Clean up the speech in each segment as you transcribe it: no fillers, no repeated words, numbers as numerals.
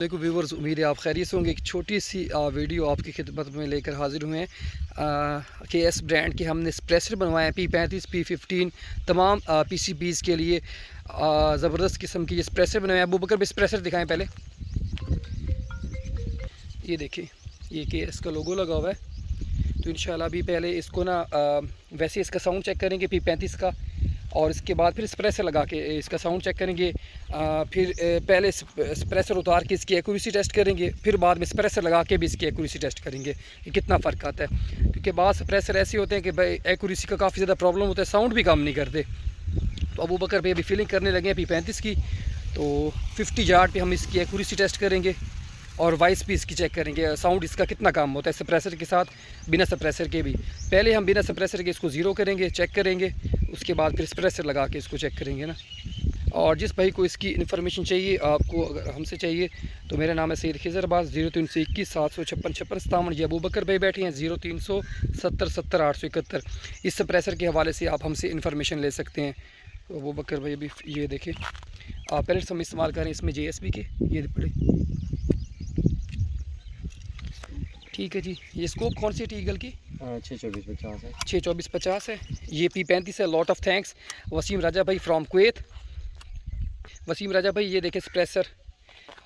देखो व्यूवर्स, उम्मीद है आप खैरियत से होंगे। एक छोटी सी वीडियो आपकी खिदमत में लेकर हाजिर हुए हैं। KS ब्रांड के हमने स्प्रेसर बनवाए हैं P35 P15 तमाम PCBs के लिए। ज़बरदस्त किस्म की ये स्प्रेसर बनवाए हैं। अबू बकर भी स्प्रेसर दिखाएं पहले। ये देखें, ये KS का लोगो लगा हुआ है। तो इंशाल्लाह अभी पहले इसको ना वैसे इसका साउंड चेक करेंगे P35 का, और इसके बाद फिर स्प्रेसर लगा के इसका साउंड चेक करेंगे। फिर पहले स्प्रेसर उतार के इसकी एक्यूरेसी टेस्ट करेंगे, फिर बाद में स्प्रेसर लगा के भी इसकी एक्यूरेसी टेस्ट करेंगे कि कितना फ़र्क आता है। क्योंकि बाद स्प्रेसर ऐसे होते हैं कि भाई एक्यूरेसी का काफ़ी ज़्यादा प्रॉब्लम होता है, साउंड भी काम नहीं करते। तो अबू बकर पे अभी फीलिंग करने लगे हैं P35 की। तो 50 यार्ड पे हम इसकी एक्यूरेसी टेस्ट करेंगे और वॉइस भी इसकी चेक करेंगे, साउंड इसका कितना काम होता है सप्रेसर के साथ, बिना सप्रेसर के भी। पहले हम बिना सप्रेसर के इसको ज़ीरो करेंगे, चेक करेंगे, उसके बाद फिर सप्रेसर लगा के इसको चेक करेंगे ना। और जिस भाई को इसकी इन्फॉर्मेशन चाहिए, आपको अगर हमसे चाहिए, तो मेरा नाम है सैयद खिज़र अब्बास। 0321 756 56 57। ये अबू बकर भाई बैठे हैं 0370 70 871। इस सप्रेसर के हवाले से आप हमसे इन्फॉर्मेशन ले सकते हैं। तो अबू बकर भाई अभी ये देखें, आप पैलेट्स हम इस्तेमाल करें इसमें JSB के, ये पड़े। ठीक है जी। ये स्कोप कौन सी है ईगल की? 62450 है। 62450 है। ये P35 है। लॉट ऑफ थैंक्स वसीम राजा भाई फ्रॉम कुवैत। वसीम राजा भाई ये देखें स्प्रेसर,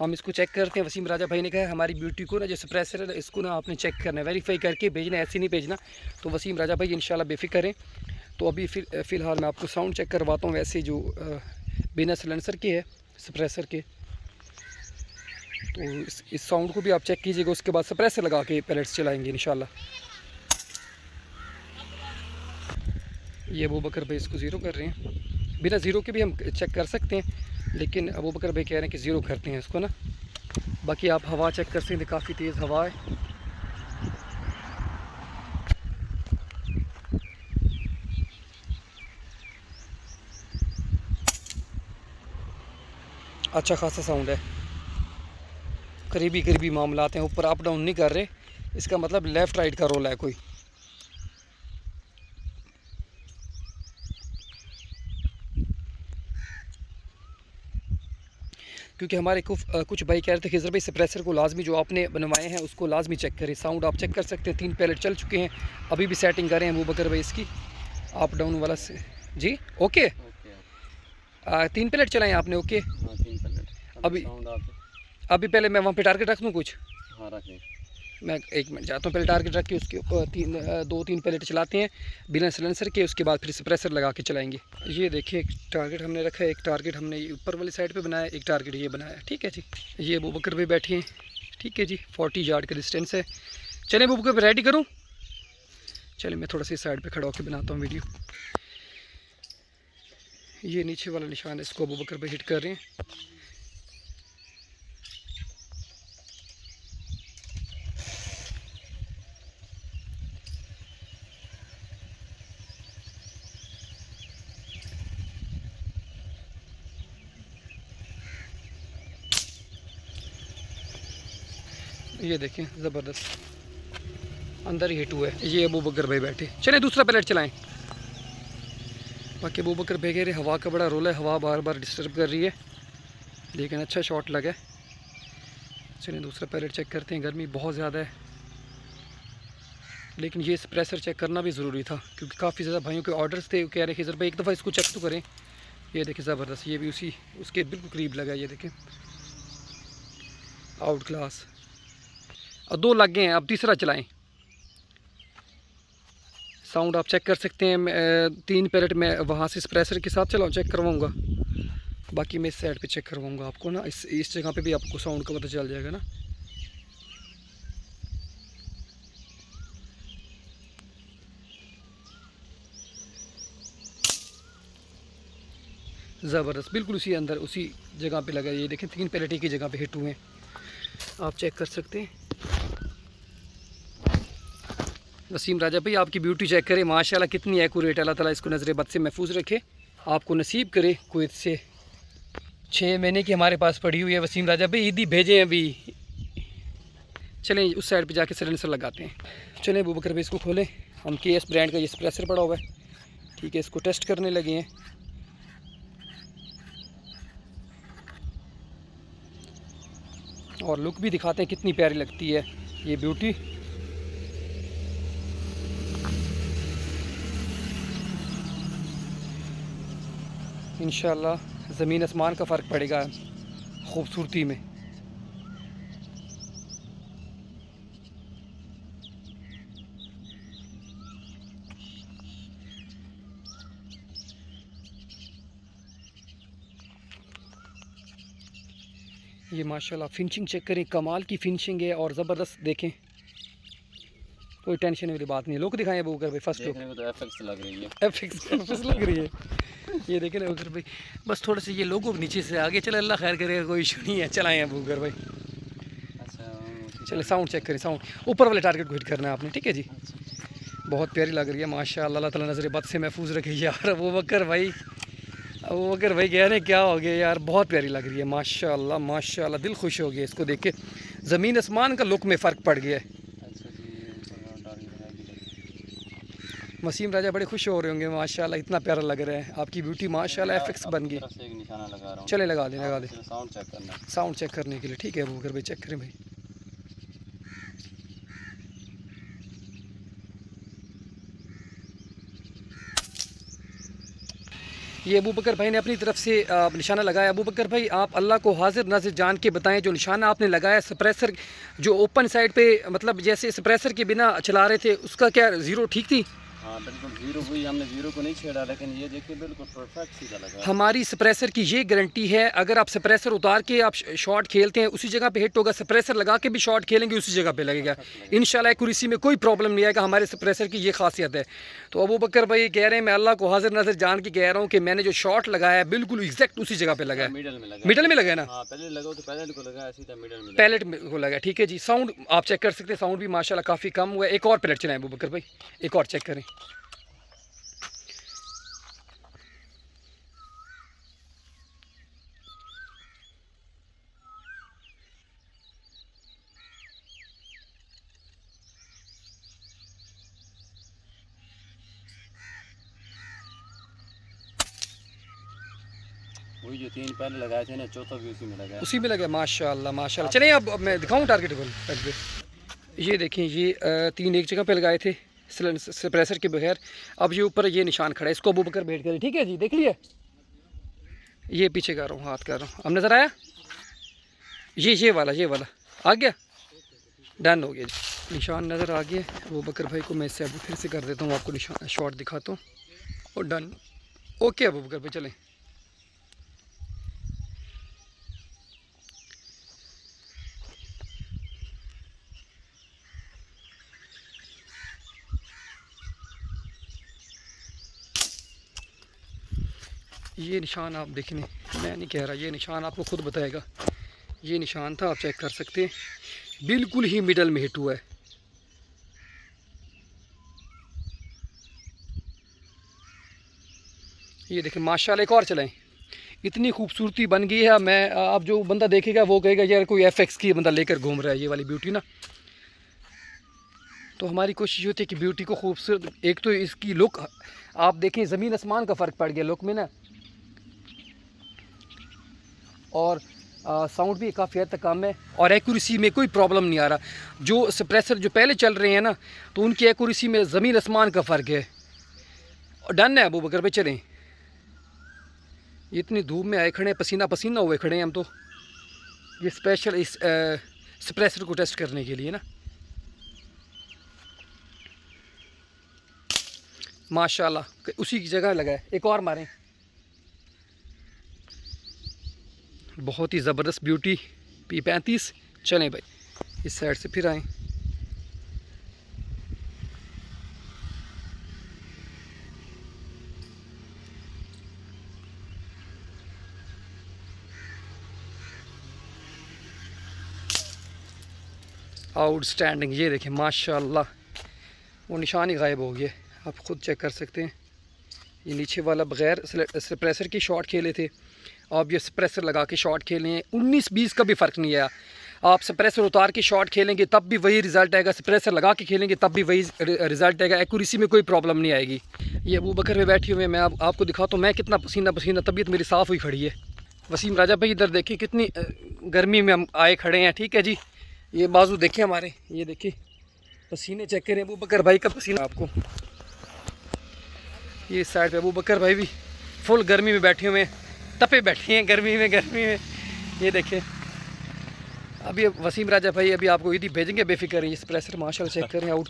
हम इसको चेक करते हैं। वसीम राजा भाई ने कहा हमारी ब्यूटी को ना जो स्प्रेसर है इसको ना आपने चेक करना है, वेरीफाई करके भेजना, ऐसे नहीं भेजना। तो वसीम राजा भाई इंशाल्लाह बेफिक्र करें। तो अभी फ़िलहाल मैं आपको साउंड चेक करवाता हूँ, वैसे जो बिना सिलेंसर के है सप्रेसर के। तो इस साउंड को भी आप चेक कीजिएगा, उसके बाद सप्रेसर लगा के पैलेट्स चलाएंगे इंशाल्लाह। ये अबू बकर भाई इसको ज़ीरो कर रहे हैं। बिना ज़ीरो के भी हम चेक कर सकते हैं, लेकिन अबू बकर भाई कह रहे हैं कि ज़ीरो करते हैं इसको ना। बाकी आप हवा चेक कर सकते हैं, काफ़ी तेज़ हवा है। अच्छा खासा साउंड है, करीबी मामलात हैं, ऊपर अप डाउन नहीं कर रहे। इसका मतलब लेफ़्ट राइट का रोल है कोई। क्योंकि हमारे कुछ भाई कह रहे थे खिज़र भाई सप्रेसर को लाजमी जो आपने बनवाए हैं उसको लाजमी चेक करें। साउंड आप चेक कर सकते हैं, 3 पैलेट चल चुके हैं, अभी भी सेटिंग कर रहे हैं अबू बकर भाई इसकी अप डाउन वाला से जी। ओके, 3 पैलेट चलाएँ आपने? ओके। हाँ, 3 पैलेट। अभी पहले मैं वहाँ पे टारगेट रख दूँ कुछ? हाँ, रखें। मैं 1 मिनट जाता हूँ, पहले टारगेट रख के उसके ऊपर 2-3 पैलेट चलाते हैं बिना सिलेंसर के, उसके बाद फिर सप्रेसर लगा के चलाएंगे। ये देखिए, एक टारगेट हमने रखा है, एक टारगेट हमने ऊपर वाली साइड पे बनाया, एक टारगेट ये बनाया है। ठीक है जी। ये अबू बकर भी बैठे हैं। ठीक है जी, 40 यार्ड का डिस्टेंस है। चलें अबू बकर रेडी करूँ? चलिए मैं थोड़ा सी साइड पर खड़ा होकर बनाता हूँ वीडियो। ये नीचे वाला निशान है, इसको अबू बकर पे हिट कर रहे हैं। ये देखें, ज़बरदस्त अंदर ही हिट हुआ है। ये अबू बकर भाई बैठे। चलें दूसरा पैलेट चलाएं। बाकी अबू बकर भाई कह रहे हवा का बड़ा रोल है, हवा बार बार डिस्टर्ब कर रही है, लेकिन अच्छा शॉट लगा है। चलें दूसरा पैलेट चेक करते हैं। गर्मी बहुत ज़्यादा है, लेकिन ये सप्रेसर चेक करना भी ज़रूरी था, क्योंकि काफ़ी ज़्यादा भाइयों के ऑर्डर्स थे, कह रहे खिज़र भाई एक दफ़ा इसको चेक तो करें। ये देखें ज़बरदस्त, ये भी उसके बिल्कुल करीब लगा। ये देखें आउट क्लास। और 2 लग गए हैं, अब तीसरा चलाएं। साउंड आप चेक कर सकते हैं। 3 पैलेट में वहाँ से स्प्रेसर के साथ चेक करवाऊँगा, बाकी मैं इस साइड पे चेक करवाऊँगा आपको ना। इस जगह पे भी आपको साउंड का पता चल जाएगा ना। ज़बरदस्त, बिल्कुल उसी अंदर उसी जगह पे लगा। ये देखें 3 पैलेट की जगह पे हिट हुए हैं, आप चेक कर सकते हैं। वसीम राजा भाई आपकी ब्यूटी चेक करें, माशाल्लाह कितनी एक्यूरेट। अल्लाह ताला इसको नज़र बद से महफूज रखे, आपको नसीब करे। कुवैत से 6 महीने की हमारे पास पड़ी हुई है वसीम राजा भाई, ईदी भेजें अभी। चलें उस साइड पे जाके सिलेंसर लगाते हैं। चलें अबू बकर भाई इसको खोलें। हम KS ब्रांड का ये सप्रेसर पड़ा हुआ है, ठीक है, इसको टेस्ट करने लगे हैं। और लुक भी दिखाते हैं कितनी प्यारी लगती है ये ब्यूटी। इंशाल्लाह ज़मीन आसमान का फ़र्क पड़ेगा खूबसूरती में। ये माशाल्लाह फिनिशिंग चेक करें, कमाल की फिनिशिंग है और ज़बरदस्त। देखें कोई टेंशन वाली बात नहीं है। लोग दिखाएं अबू बकर भाई, फर्स्ट लुक। देखने को तो एफएक्स लग रही है, एफएक्स लग रही है। ये देखें अबू बकर भाई, बस थोड़े से ये लोगों नीचे से आगे चले, अल्लाह खैर करेगा, कोई इशू नहीं है। चलाएं अबू बकर भाई, अच्छा चले साउंड चेक करें, साउंड ऊपर वाले टारगेट को हिट करना है आपने, ठीक है जी। बहुत प्यारी लग रही है माशाल्लाह, अल्लाह ताला नज़र बद से महफूज रखे यार। अबू बकर भाई कह रहे हैं क्या हो गया यार, बहुत प्यारी लग रही है माशाल्लाह माशाल्लाह, दिल खुश हो गया इसको देख के। ज़मीन आसमान का लुक में फ़र्क पड़ गया है। वसीम राजा बड़े खुश हो रहे होंगे माशाल्लाह, इतना प्यारा लग रहा है आपकी ब्यूटी माशाल्लाह। एफएक्स बन गई, निशाना लगा रहा हूं, चले लगा दें लगा दें साउंड चेक करना, साउंड चेक करने के लिए, ठीक है अबू बकर भाई, चेक करें भाई। ये अबू बकर भाई ने अपनी तरफ से निशाना लगाया। अबू बकर भाई आप अल्लाह को हाजिर नाज़िर जान के बताएं, जो निशाना आपने लगाया सप्रेसर जो ओपन साइड पे, मतलब जैसे सप्रेसर के बिना चला रहे थे, उसका क्या ज़ीरो ठीक थी? हाँ बिल्कुल जीरो हुई, हमने जीरो को नहीं छेड़ा, लेकिन ये देखिए बिल्कुल परफेक्ट सीधा लगा। हमारी सप्रेसर की ये गारंटी है, अगर आप सप्रेसर उतार के आप शॉट खेलते हैं उसी जगह पे हिट होगा, सप्रेसर लगा के भी शॉट खेलेंगे उसी जगह पे लगेगा इंशाल्लाह। एक्यूरेसी में कोई प्रॉब्लम नहीं आएगा, हमारे सप्रेसर की ये खासियत है। तो अबू बकर भाई कह रहे हैं, मैं अल्लाह को हाजिर नजर जान के कह रहा हूँ कि मैंने जो शॉट लगाया है बिल्कुल एग्जैक्ट उसी जगह पे लगा है। मिडल में लगा है ना? हाँ, पहले लगा तो पैलेट को लगा, सीधा मिडल में, पैलेट को लगा, ठीक है जी। साउंड आप चेक कर सकते हैं, साउंड भी माशाल्लाह काफ़ी कम हुआ है। एक और पैलेट चलाएं अबू बकर भाई, एक और चेक करें। वही जो 3 पहले लगाए थे ना, चौथा भी उसी में लगा है, उसी में लगा माशाल्लाह माशाल्लाह। चलिए अब मैं दिखाऊं टारगेट पे। ये देखें, ये 3 एक जगह पे लगाए थे सप्रेसर के बगैर। अब ये ऊपर ये निशान खड़ा है, इसको अबू बकर भेंट करें, ठीक है जी। देख लिया, ये पीछे कर रहा हूँ, हाथ कर रहा हूँ, अब नज़र आया? ये वाला आ गया, डन हो गया जी। निशान नज़र आ गया अबू बकर भाई को। मैं इससे अब फिर से कर देता हूँ, आपको निशान शॉट दिखाता हूँ और डन। ओके अबू बकर भाई, चलें। ये निशान आप देखने, मैं नहीं कह रहा, ये निशान आपको खुद बताएगा। ये निशान था, आप चेक कर सकते हैं, बिल्कुल ही मिडल में हिट हुआ है। ये देखें माशाल्लाह, एक और चलाएं, इतनी खूबसूरती बन गई है। मैं आप जो बंदा देखेगा वो कहेगा यार कोई एफएक्स की बंदा लेकर घूम रहा है ये वाली ब्यूटी ना। तो हमारी कोशिश होती है कि ब्यूटी को खूबसूरत, एक तो इसकी लुक आप देखें, ज़मीन आसमान का फ़र्क पड़ गया लुक में ना, और साउंड भी काफ़ी हद तक कम है और एक्यूरेसी में कोई प्रॉब्लम नहीं आ रहा। जो सप्रेसर जो पहले चल रहे हैं ना, तो उनकी एक्यूरेसी में ज़मीन आसमान का फ़र्क है। और डन है अबू बकर पे, चलें। इतनी धूप में आए खड़े हैं, पसीना पसीना हुए खड़े हैं हम तो, ये स्पेशल इस सप्रेसर को टेस्ट करने के लिए ना। माशाल्लाह उसी की जगह लगा है, एक और मारें। बहुत ही ज़बरदस्त ब्यूटी P35। चलें भाई, इस साइड से फिर आएँ। आउटस्टैंडिंग, ये देखें माशाल्लाह, वो निशान ही गायब हो गया, आप ख़ुद चेक कर सकते हैं। ये नीचे वाला बग़ैर सप्रेसर की शॉट खेले थे, आप ये सप्रेसर लगा के शॉट खेलें, 19-20 का भी फ़र्क नहीं आया। आप सप्रेसर उतार के शॉट खेलेंगे तब भी वही रिज़ल्ट आएगा, सप्रेसर लगा के खेलेंगे तब भी वही रिज़ल्ट आएगा, एक्यूरेसी में कोई प्रॉब्लम नहीं आएगी। ये अबू बकर में बैठी हुई है, मैं आपको दिखाता हूँ मैं कितना पसीना पसीना, तबीयत मेरी साफ़ हुई खड़ी है। वसीम राजा भाई इधर देखिए कितनी गर्मी में हम आए खड़े हैं, ठीक है जी। ये बाजू देखिए हमारे, ये देखिए पसीने चेक करें अबू बकर भाई का पसीना आपको। ये इस साइड पे अबू बकर भाई भी फुल गर्मी में बैठे हुए हैं, तपे बैठे हैं गर्मी में। ये देखिए अभी वसीम राजा भाई अभी आपको ईदी भेजेंगे, बेफिक्र इस प्रेशर माशाल्लाह चेक करें आउट।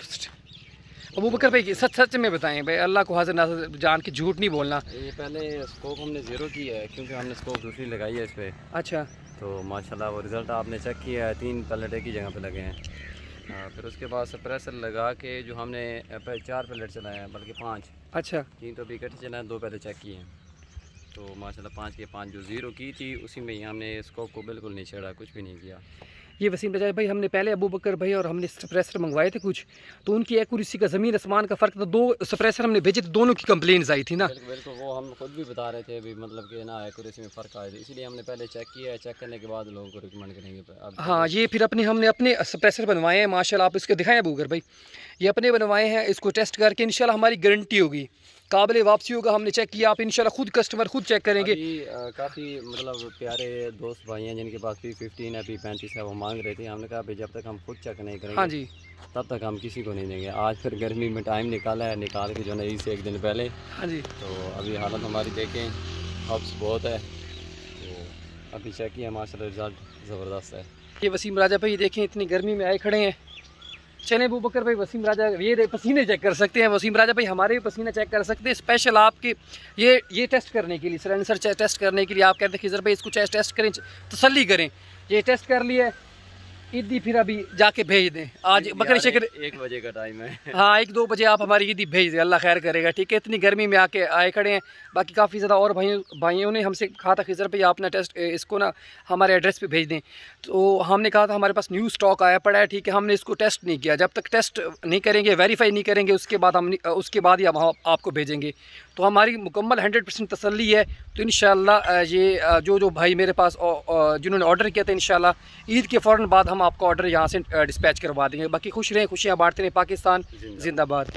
अबू बकर भाई सच में बताएं भाई, अल्लाह को हाजिर नाज़िर जान के झूठ नहीं बोलना। ये पहले स्कोप हमने ज़ीरो किया है क्योंकि हमने स्कोप दूसरी लगाई है इस पर। अच्छा, तो माशाल्लाह वो रिज़ल्ट आपने चेक किया है, 3 पैलेट एक ही जगह पे लगे हैं। फिर उसके बाद सप्रेसर लगा के जो हमने 4 पैलेट चलाए हैं, बल्कि 5। अच्छा 3 तो अभी इकट्ठे चलाए हैं, 2 पहले चेक किए हैं। तो माशाल्लाह 5 के 5 जो ज़ीरो की थी उसी में ही हमने स्कोप को बिल्कुल नहीं छेड़ा, कुछ भी नहीं किया। ये वसीम राजा भाई हमने पहले अबू बकर भाई और हमने सप्रेसर मंगवाए थे कुछ, तो उनकी एक्यूरेसी का ज़मीन आसमान का फ़र्क था। 2 सप्रेसर हमने भेजे थे, दोनों की कंप्लेंट्स आई थी ना। बिल्कुल वो हम खुद भी बता रहे थे अभी, मतलब कि ना एक्यूरेसी में फ़र्क आया था, इसलिए हमने पहले चेक किया है। चेक करने के बाद लोगों को रिकमेंड करेंगे। अब हाँ, ये फिर हमने अपने सप्रेसर बनवाए हैं माशाल्लाह, आप इसके दिखाएं अबू बकर भाई, ये अपने बनवाए हैं। इसको टेस्ट करके इंशाल्लाह हमारी गारंटी होगी, काबिल वापसी होगा। हमने चेक किया, आप इंशाल्लाह खुद कस्टमर खुद चेक करेंगे। काफ़ी मतलब प्यारे दोस्त भाई हैं जिनके पास P15 है, P35 है, वो मांग रहे थे। हमने कहा भाई जब तक हम खुद चेक नहीं करेंगे, हाँ जी, तब तक हम किसी को नहीं देंगे। आज फिर गर्मी में टाइम निकाला है, निकाल के जो है से 1 दिन पहले। हाँ जी, तो अभी हालत हमारी देखें, हब्स बहुत है। तो अभी चेक किया, माशाल्लाह रिज़ल्ट ज़बरदस्त है। ये वसीम राजा भाई देखें इतनी गर्मी में आए खड़े हैं। चलें अबू बकर भाई, वसीम राजा ये पसीने चेक कर सकते हैं, वसीम राजा भाई हमारे भी पसीने चेक कर सकते हैं स्पेशल आपके ये टेस्ट करने के लिए, सिलेंसर टेस्ट करने के लिए। आप कहते हैं खिजर भाई इसको टेस्ट करें, तसल्ली करें। ये टेस्ट कर लिया, ईदी फिर अभी जाके भेज दें। आज बकरी शकर 1 बजे का टाइम है। हाँ, 1-2 बजे आप हमारी ईदी भेज दें, अल्लाह खैर करेगा, ठीक है। इतनी गर्मी में आए खड़े हैं। बाकी काफ़ी ज़्यादा और भाइयों ने हमसे कहा था खिजर भाई आप ना टेस्ट इसको ना हमारे एड्रेस पे भेज दें। तो हमने कहा था हमारे पास न्यू स्टॉक आया पड़ा है, ठीक है। हमने इसको टेस्ट नहीं किया, जब तक टेस्ट नहीं करेंगे, वेरीफाई नहीं करेंगे, उसके बाद ही हम आपको भेजेंगे। तो हमारी मुकम्मल 100% तसल्ली है। तो इंशाल्लाह ये जो भाई मेरे पास जिन्होंने ऑर्डर किया था, इंशाल्लाह ईद के फ़ौरन बाद हम आपको ऑर्डर यहाँ से डिस्पैच करवा देंगे। बाकी खुश रहें, खुशियाँ बांटते रहें। पाकिस्तान जिंदाबाद।